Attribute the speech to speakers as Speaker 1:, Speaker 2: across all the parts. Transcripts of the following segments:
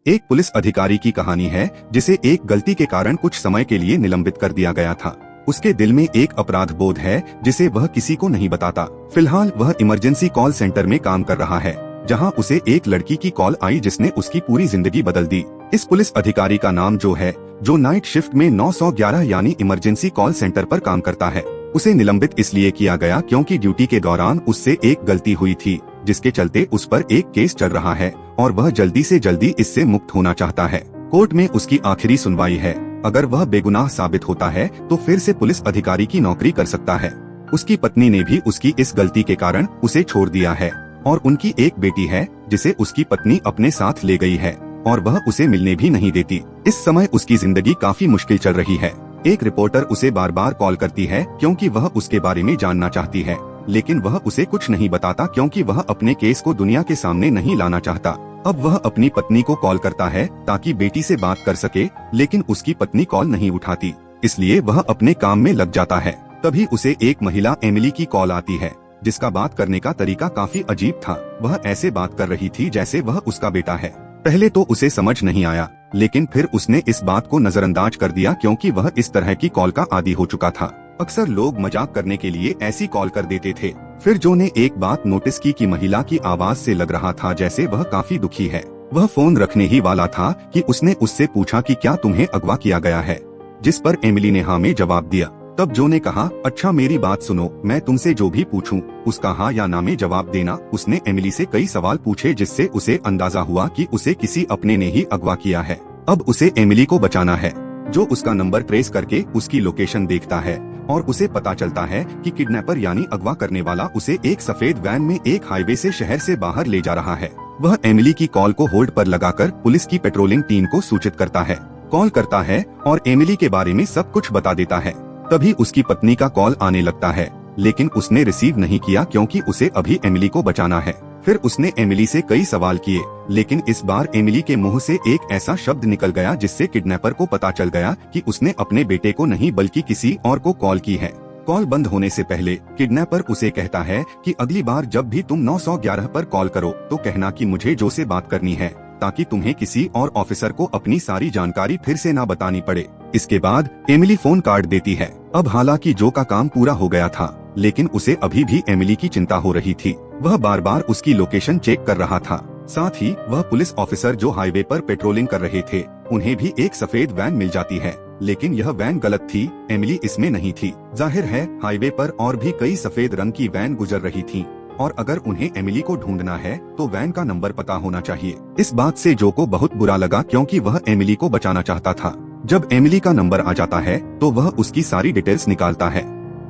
Speaker 1: एक पुलिस अधिकारी की कहानी है जिसे एक गलती के कारण कुछ समय के लिए निलंबित कर दिया गया था। उसके दिल में एक अपराध बोध है जिसे वह किसी को नहीं बताता। फिलहाल वह इमरजेंसी कॉल सेंटर में काम कर रहा है, जहां उसे एक लड़की की कॉल आई जिसने उसकी पूरी जिंदगी बदल दी। इस पुलिस अधिकारी का नाम जो है, जो नाइट शिफ्ट में 911 यानी इमरजेंसी कॉल सेंटर पर काम करता है। उसे निलंबित इसलिए किया गया क्योंकि ड्यूटी के दौरान उससे एक गलती हुई थी, जिसके चलते उस पर एक केस चल रहा है और वह जल्दी से जल्दी इससे मुक्त होना चाहता है। कोर्ट में उसकी आखिरी सुनवाई है। अगर वह बेगुनाह साबित होता है तो फिर से पुलिस अधिकारी की नौकरी कर सकता है। उसकी पत्नी ने भी उसकी इस गलती के कारण उसे छोड़ दिया है और उनकी एक बेटी है जिसे उसकी पत्नी अपने साथ ले गई है और वह उसे मिलने भी नहीं देती। इस समय उसकी जिंदगी काफी मुश्किल चल रही है। एक रिपोर्टर उसे बार बार कॉल करती है क्योंकि वह उसके बारे में जानना चाहती है, लेकिन वह उसे कुछ नहीं बताता क्योंकि वह अपने केस को दुनिया के सामने नहीं लाना चाहता। अब वह अपनी पत्नी को कॉल करता है ताकि बेटी से बात कर सके, लेकिन उसकी पत्नी कॉल नहीं उठाती, इसलिए वह अपने काम में लग जाता है। तभी उसे एक महिला एमिली की कॉल आती है, जिसका बात करने का तरीका काफी अजीब था। वह ऐसे बात कर रही थी जैसे वह उसका बेटा है। पहले तो उसे समझ नहीं आया, लेकिन फिर उसने इस बात को नजरअंदाज कर दिया क्योंकि वह इस तरह की कॉल का आदी हो चुका था। अक्सर लोग मजाक करने के लिए ऐसी कॉल कर देते थे। फिर जो ने एक बात नोटिस की कि महिला की आवाज से लग रहा था जैसे वह काफी दुखी है। वह फोन रखने ही वाला था कि उसने उससे पूछा कि क्या तुम्हें अगवा किया गया है, जिस पर एमिली ने हाँ में जवाब दिया। तब जो ने कहा, अच्छा मेरी बात सुनो, मैं तुमसे जो भी पूछूं उसका हाँ या ना में जवाब देना। उसने एमिली से कई सवाल पूछे जिससे उसे अंदाजा हुआ कि उसे किसी अपने ने ही अगवा किया है। अब उसे एमिली को बचाना है। जो उसका नंबर ट्रेस करके उसकी लोकेशन देखता है और उसे पता चलता है कि किडनैपर यानी अगवा करने वाला उसे एक सफेद वैन में एक हाईवे से शहर से बाहर ले जा रहा है। वह एमिली की कॉल को होल्ड पर लगाकर पुलिस की पेट्रोलिंग टीम को सूचित करता है, कॉल करता है और एमिली के बारे में सब कुछ बता देता है। तभी उसकी पत्नी का कॉल आने लगता है, लेकिन उसने रिसीव नहीं किया क्योंकि उसे अभी एमिली को बचाना है। फिर उसने एमिली से कई सवाल किए, लेकिन इस बार एमिली के मुंह से एक ऐसा शब्द निकल गया जिससे किडनैपर को पता चल गया कि उसने अपने बेटे को नहीं बल्कि किसी और को कॉल की है। कॉल बंद होने से पहले किडनैपर उसे कहता है कि अगली बार जब भी तुम 911 पर कॉल करो तो कहना कि मुझे जो से बात करनी है, ताकि तुम्हें किसी और ऑफिसर को अपनी सारी जानकारी फिर से ना बतानी पड़े। इसके बाद एमिली फोन काट देती है। अब हालांकि जो का काम पूरा हो गया था, लेकिन उसे अभी भी एमिली की चिंता हो रही थी। वह बार बार उसकी लोकेशन चेक कर रहा था। साथ ही वह पुलिस ऑफिसर जो हाईवे पर पेट्रोलिंग कर रहे थे, उन्हें भी एक सफेद वैन मिल जाती है, लेकिन यह वैन गलत थी, एमिली इसमें नहीं थी। जाहिर है हाईवे पर और भी कई सफेद रंग की वैन गुजर रही थी और अगर उन्हें एमिली को ढूंढना है तो वैन का नंबर पता होना चाहिए। इस बात से जो को बहुत बुरा लगा क्योंकि वह एमिली को बचाना चाहता था। जब एमिली का नंबर आ जाता है तो वह उसकी सारी डिटेल्स निकालता है।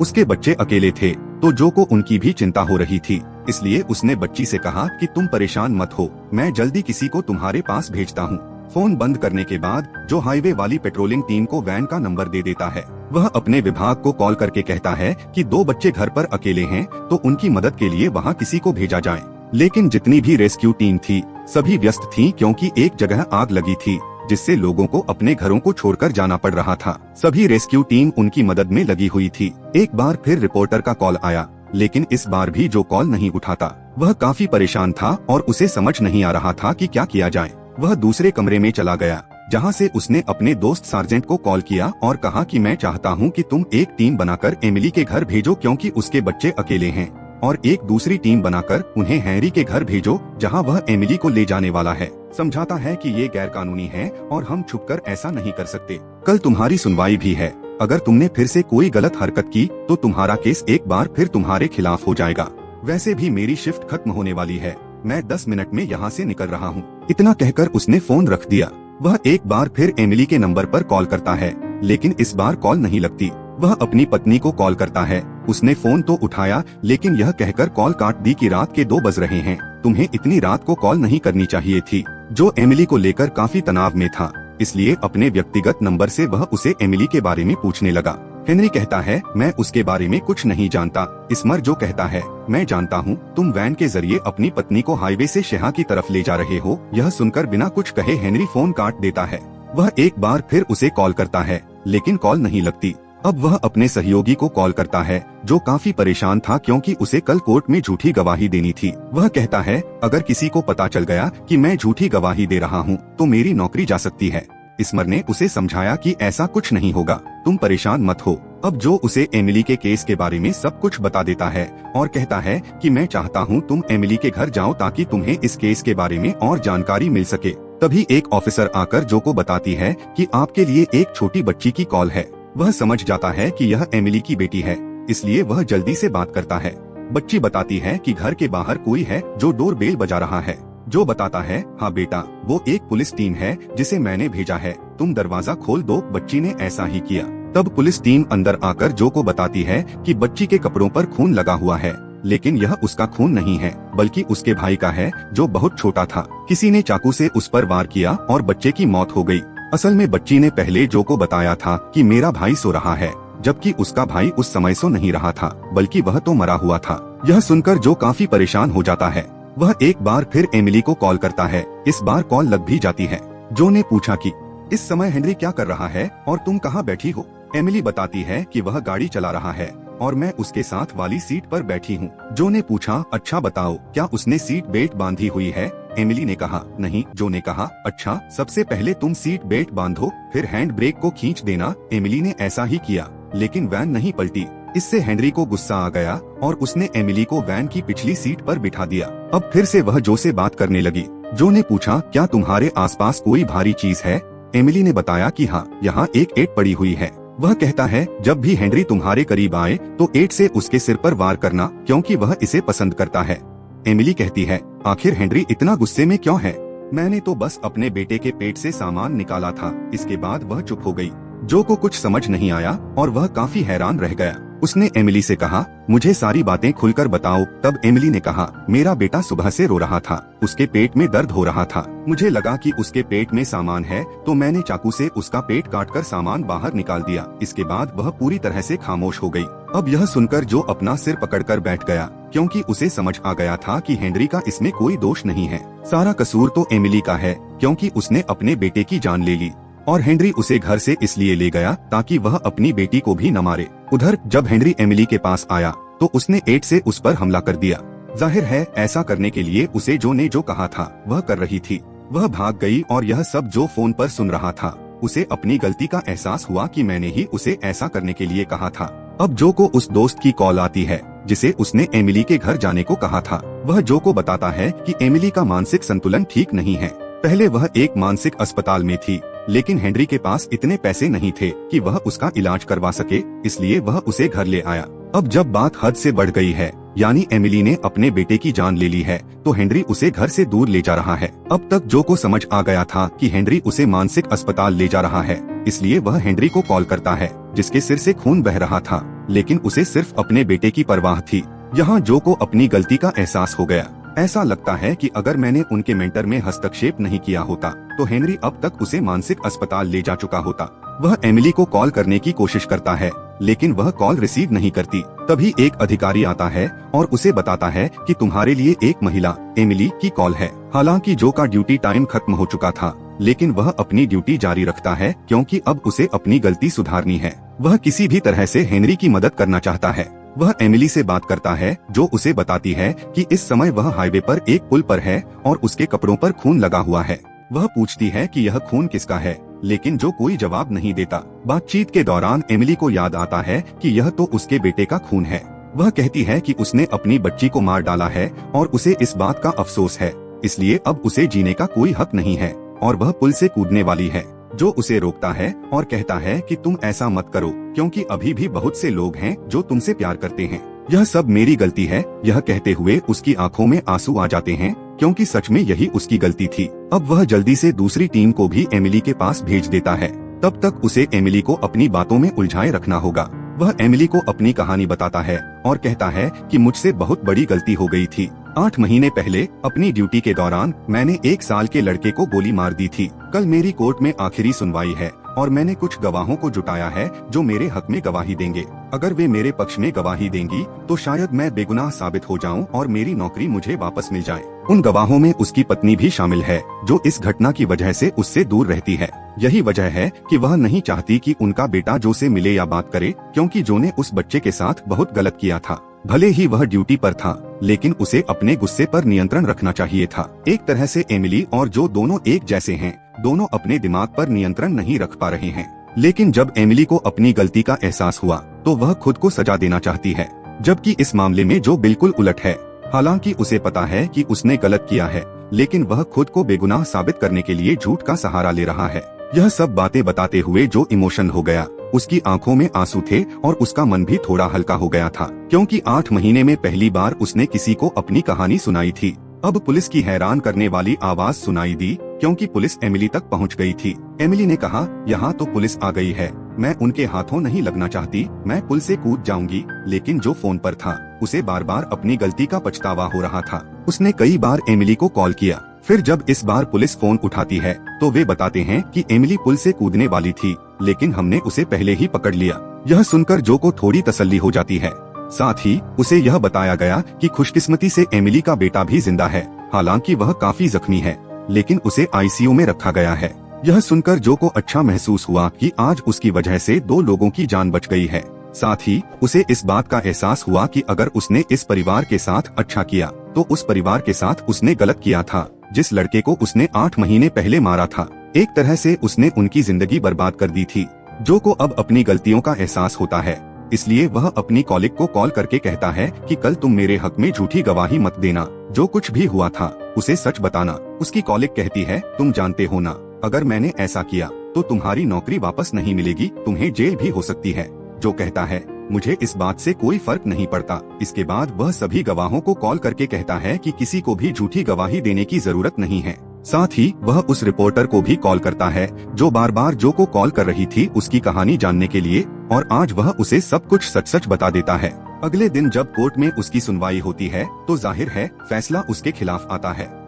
Speaker 1: उसके बच्चे अकेले थे तो जो को उनकी भी चिंता हो रही थी, इसलिए उसने बच्ची से कहा कि तुम परेशान मत हो, मैं जल्दी किसी को तुम्हारे पास भेजता हूँ। फोन बंद करने के बाद जो हाईवे वाली पेट्रोलिंग टीम को वैन का नंबर दे देता है। वह अपने विभाग को कॉल करके कहता है कि 2 बच्चे घर पर अकेले हैं तो उनकी मदद के लिए वहाँ किसी को भेजा जाए। लेकिन जितनी भी रेस्क्यू टीम थी सभी व्यस्त थी क्योंकि एक जगह आग लगी थी जिससे लोगों को अपने घरों को छोड़कर जाना पड़ रहा था। सभी रेस्क्यू टीम उनकी मदद में लगी हुई थी। एक बार फिर रिपोर्टर का कॉल आया, लेकिन इस बार भी जो कॉल नहीं उठाता। वह काफी परेशान था और उसे समझ नहीं आ रहा था कि क्या किया जाए। वह दूसरे कमरे में चला गया जहां से उसने अपने दोस्त सार्जेंट को कॉल किया और कहा कि मैं चाहता हूं कि तुम एक टीम बनाकर एमिली के घर भेजो क्योंकि उसके बच्चे अकेले हैं, और एक दूसरी टीम बनाकर उन्हें हैरी के घर भेजो जहां वह एमिली को ले जाने वाला है। समझाता है कि ये गैर कानूनी है और हम छुपकर ऐसा नहीं कर सकते। कल तुम्हारी सुनवाई भी है। अगर तुमने फिर से कोई गलत हरकत की तो तुम्हारा केस एक बार फिर तुम्हारे खिलाफ हो जाएगा। वैसे भी मेरी शिफ्ट खत्म होने वाली है, मैं 10 मिनट में यहाँ से निकल रहा हूँ। इतना कहकर उसने फोन रख दिया। वह एक बार फिर एमिली के नंबर पर कॉल करता है, लेकिन इस बार कॉल नहीं लगती। वह अपनी पत्नी को कॉल करता है। उसने फोन तो उठाया, लेकिन यह कहकर कॉल काट दी कि रात के 2 बज रहे हैं, तुम्हें इतनी रात को कॉल नहीं करनी चाहिए थी। जो एमिली को लेकर काफी तनाव में था, इसलिए अपने व्यक्तिगत नंबर से वह उसे एमिली के बारे में पूछने लगा। हेनरी कहता है, मैं उसके बारे में कुछ नहीं जानता। इसमर जो कहता है, मैं जानता हूँ, तुम वैन के जरिए अपनी पत्नी को हाईवे से शहा की तरफ ले जा रहे हो। यह सुनकर बिना कुछ कहे हेनरी फोन काट देता है। वह एक बार फिर उसे कॉल करता है, लेकिन कॉल नहीं लगती। अब वह अपने सहयोगी को कॉल करता है, जो काफी परेशान था क्योंकि उसे कल कोर्ट में झूठी गवाही देनी थी। वह कहता है, अगर किसी को पता चल गया कि मैं झूठी गवाही दे रहा हूँ तो मेरी नौकरी जा सकती है। इसमर ने उसे समझाया कि ऐसा कुछ नहीं होगा, तुम परेशान मत हो। अब जो उसे एमिली के केस के बारे में सब कुछ बता देता है और कहता है कि मैं चाहता हूँ तुम एमिली के घर जाओ ताकि तुम्हें इस केस के बारे में और जानकारी मिल सके। तभी एक ऑफिसर आकर जो को बताती है कि आपके लिए एक छोटी बच्ची की कॉल है। वह समझ जाता है कि यह एमिली की बेटी है, इसलिए वह जल्दी से बात करता है। बच्ची बताती है कि घर के बाहर कोई है जो डोर बेल बजा रहा है। जो बताता है, हाँ बेटा, वो एक पुलिस टीम है जिसे मैंने भेजा है, तुम दरवाजा खोल दो। बच्ची ने ऐसा ही किया। तब पुलिस टीम अंदर आकर जो को बताती है कि बच्ची के कपड़ों पर खून लगा हुआ है, लेकिन यह उसका खून नहीं है बल्कि उसके भाई का है जो बहुत छोटा था। किसी ने चाकू से उस पर वार किया और बच्चे की मौत हो गई। असल में बच्ची ने पहले जो को बताया था कि मेरा भाई सो रहा है, जबकि उसका भाई उस समय सो नहीं रहा था बल्कि वह तो मरा हुआ था। यह सुनकर जो काफी परेशान हो जाता है। वह एक बार फिर एमिली को कॉल करता है। इस बार कॉल लग भी जाती है। जो ने पूछा कि इस समय हेनरी क्या कर रहा है और तुम कहाँ बैठी हो। एमिली बताती है कि वह गाड़ी चला रहा है और मैं उसके साथ वाली सीट पर बैठी हूँ। जो ने पूछा, अच्छा बताओ, क्या उसने सीट बेल्ट बांधी हुई है। एमिली ने कहा, नहीं। जो ने कहा, अच्छा, सबसे पहले तुम सीट बेल्ट बांधो, फिर हैंड ब्रेक को खींच देना। एमिली ने ऐसा ही किया, लेकिन वैन नहीं पलटी। इससे हेनरी को गुस्सा आ गया और उसने एमिली को वैन की पिछली सीट पर बिठा दिया। अब फिर से वह जो से बात करने लगी। जो ने पूछा, क्या तुम्हारे आसपास कोई भारी चीज है। एमिली ने बताया कि हाँ, यहाँ एक ईंट पड़ी हुई है। वह कहता है, जब भी हेनरी तुम्हारे करीब आए तो ईंट से उसके सिर पर वार करना, क्योंकि वह इसे पसंद करता है। एमिली कहती है, आखिर हेनरी इतना गुस्से में क्यों है। मैंने तो बस अपने बेटे के पेट से सामान निकाला था। इसके बाद वह चुप हो गई। जो को कुछ समझ नहीं आया और वह काफी हैरान रह गया। उसने एमिली से कहा, मुझे सारी बातें खुलकर बताओ। तब एमिली ने कहा, मेरा बेटा सुबह से रो रहा था, उसके पेट में दर्द हो रहा था। मुझे लगा कि उसके पेट में सामान है तो मैंने चाकू से उसका पेट काटकर सामान बाहर निकाल दिया। इसके बाद वह पूरी तरह से खामोश हो गई। अब यह सुनकर जो अपना सिर पकड़कर बैठ गया, क्योंकि उसे समझ आ गया था कि हेनरी का इसमें कोई दोष नहीं है। सारा कसूर तो एमिली का है, क्योंकि उसने अपने बेटे की जान ले ली और हेनरी उसे घर से इसलिए ले गया ताकि वह अपनी बेटी को भी न मारे। उधर जब हेनरी एमिली के पास आया तो उसने ईंट से उस पर हमला कर दिया। जाहिर है ऐसा करने के लिए उसे जो ने जो कहा था वह कर रही थी। वह भाग गई और यह सब जो फोन पर सुन रहा था। उसे अपनी गलती का एहसास हुआ कि मैंने ही उसे ऐसा करने के लिए कहा था। अब जो को उस दोस्त की कॉल आती है जिसे उसने एमिली के घर जाने को कहा था। वह जो को बताता है कि एमिली का मानसिक संतुलन ठीक नहीं है। पहले वह एक मानसिक अस्पताल में थी, लेकिन हेनरी के पास इतने पैसे नहीं थे कि वह उसका इलाज करवा सके, इसलिए वह उसे घर ले आया। अब जब बात हद से बढ़ गई है, यानी एमिली ने अपने बेटे की जान ले ली है, तो हेनरी उसे घर से दूर ले जा रहा है। अब तक जो को समझ आ गया था कि हेनरी उसे मानसिक अस्पताल ले जा रहा है, इसलिए वह हेनरी को कॉल करता है, जिसके सिर से खून बह रहा था, लेकिन उसे सिर्फ अपने बेटे की परवाह थी। यहाँ जो को अपनी गलती का एहसास हो गया। ऐसा लगता है कि अगर मैंने उनके मेंटर में हस्तक्षेप नहीं किया होता तो हेनरी अब तक उसे मानसिक अस्पताल ले जा चुका होता। वह एमिली को कॉल करने की कोशिश करता है, लेकिन वह कॉल रिसीव नहीं करती। तभी एक अधिकारी आता है और उसे बताता है कि तुम्हारे लिए एक महिला एमिली की कॉल है। हालांकि जो का ड्यूटी टाइम खत्म हो चुका था, लेकिन वह अपनी ड्यूटी जारी रखता है क्योंकि अब उसे अपनी गलती सुधारनी है। वह किसी भी तरह से हेनरी की मदद करना चाहता है। वह एमिली से बात करता है, जो उसे बताती है कि इस समय वह हाईवे पर एक पुल पर है और उसके कपड़ों पर खून लगा हुआ है। वह पूछती है कि यह खून किसका है, लेकिन जो कोई जवाब नहीं देता। बातचीत के दौरान एमिली को याद आता है कि यह तो उसके बेटे का खून है। वह कहती है कि उसने अपनी बच्ची को मार डाला है और उसे इस बात का अफसोस है, इसलिए अब उसे जीने का कोई हक नहीं है और वह पुल से कूदने वाली है। जो उसे रोकता है और कहता है कि तुम ऐसा मत करो, क्योंकि अभी भी बहुत से लोग हैं जो तुमसे प्यार करते हैं। यह सब मेरी गलती है। यह कहते हुए उसकी आंखों में आंसू आ जाते हैं, क्योंकि सच में यही उसकी गलती थी। अब वह जल्दी से दूसरी टीम को भी एमिली के पास भेज देता है। तब तक उसे एमिली को अपनी बातों में उलझाए रखना होगा। वह एमिली को अपनी कहानी बताता है और कहता है कि मुझसे बहुत बड़ी गलती हो गई थी। 8 महीने पहले अपनी ड्यूटी के दौरान मैंने 1 साल के लड़के को गोली मार दी थी। कल मेरी कोर्ट में आखिरी सुनवाई है और मैंने कुछ गवाहों को जुटाया है जो मेरे हक में गवाही देंगे। अगर वे मेरे पक्ष में गवाही देंगी तो शायद मैं बेगुनाह साबित हो जाऊं और मेरी नौकरी मुझे वापस मिल जाए। उन गवाहों में उसकी पत्नी भी शामिल है, जो इस घटना की वजह से उससे दूर रहती है। यही वजह है कि वह नहीं चाहती कि उनका बेटा जो से मिले या बात करे, क्योंकि जो ने उस बच्चे के साथ बहुत गलत किया था। भले ही वह ड्यूटी पर था, लेकिन उसे अपने गुस्से पर नियंत्रण रखना चाहिए था। एक तरह से एमिली और जो दोनों एक जैसे हैं, दोनों अपने दिमाग पर नियंत्रण नहीं रख पा रहे हैं। लेकिन जब एमिली को अपनी गलती का एहसास हुआ तो वह खुद को सजा देना चाहती है, जबकि इस मामले में जो बिल्कुल उलट है। हालांकि उसे पता है कि उसने गलत किया है, लेकिन वह खुद को बेगुनाह साबित करने के लिए झूठ का सहारा ले रहा है। यह सब बातें बताते हुए जो इमोशन हो गया, उसकी आंखों में आंसू थे और उसका मन भी थोड़ा हल्का हो गया था, क्योंकि 8 महीने में पहली बार उसने किसी को अपनी कहानी सुनाई थी। अब पुलिस की हैरान करने वाली आवाज सुनाई दी, क्योंकि पुलिस एमिली तक पहुंच गई थी। एमिली ने कहा, यहाँ तो पुलिस आ गई है, मैं उनके हाथों नहीं लगना चाहती, मैं पुल से कूद जाऊंगी। लेकिन जो फोन पर था, उसे बार बार अपनी गलती का पछतावा हो रहा था। उसने कई बार एमिली को कॉल किया, फिर जब इस बार पुलिस फोन उठाती है तो वे बताते हैं कि एमिली पुल से कूदने वाली थी, लेकिन हमने उसे पहले ही पकड़ लिया। यह सुनकर जो को थोड़ी तसल्ली हो जाती है। साथ ही उसे यह बताया गया कि खुशकिस्मती से एमिली का बेटा भी जिंदा है, हालांकि वह काफी जख्मी है, लेकिन उसे आईसीयू में रखा गया है। यह सुनकर जो को अच्छा महसूस हुआ कि आज उसकी वजह से 2 लोगों की जान बच गई है। साथ ही उसे इस बात का एहसास हुआ कि अगर उसने इस परिवार के साथ अच्छा किया तो उस परिवार के साथ उसने गलत किया था, जिस लड़के को उसने 8 महीने पहले मारा था। एक तरह से उसने उनकी जिंदगी बर्बाद कर दी थी। जो को अब अपनी गलतियों का एहसास होता है, इसलिए वह अपनी कॉलिग को कॉल करके कहता है कि कल तुम मेरे हक में झूठी गवाही मत देना, जो कुछ भी हुआ था उसे सच बताना। उसकी कॉलिग कहती है, तुम जानते हो ना, अगर मैंने ऐसा किया तो तुम्हारी नौकरी वापस नहीं मिलेगी, तुम्हें जेल भी हो सकती है। जो कहता है, मुझे इस बात से कोई फर्क नहीं पड़ता। इसके बाद वह सभी गवाहों को कॉल करके कहता है कि किसी को भी झूठी गवाही देने की जरूरत नहीं है। साथ ही वह उस रिपोर्टर को भी कॉल करता है, जो बार बार जो को कॉल कर रही थी उसकी कहानी जानने के लिए, और आज वह उसे सब कुछ सच सच बता देता है। अगले दिन जब कोर्ट में उसकी सुनवाई होती है तो जाहिर है फैसला उसके खिलाफ आता है।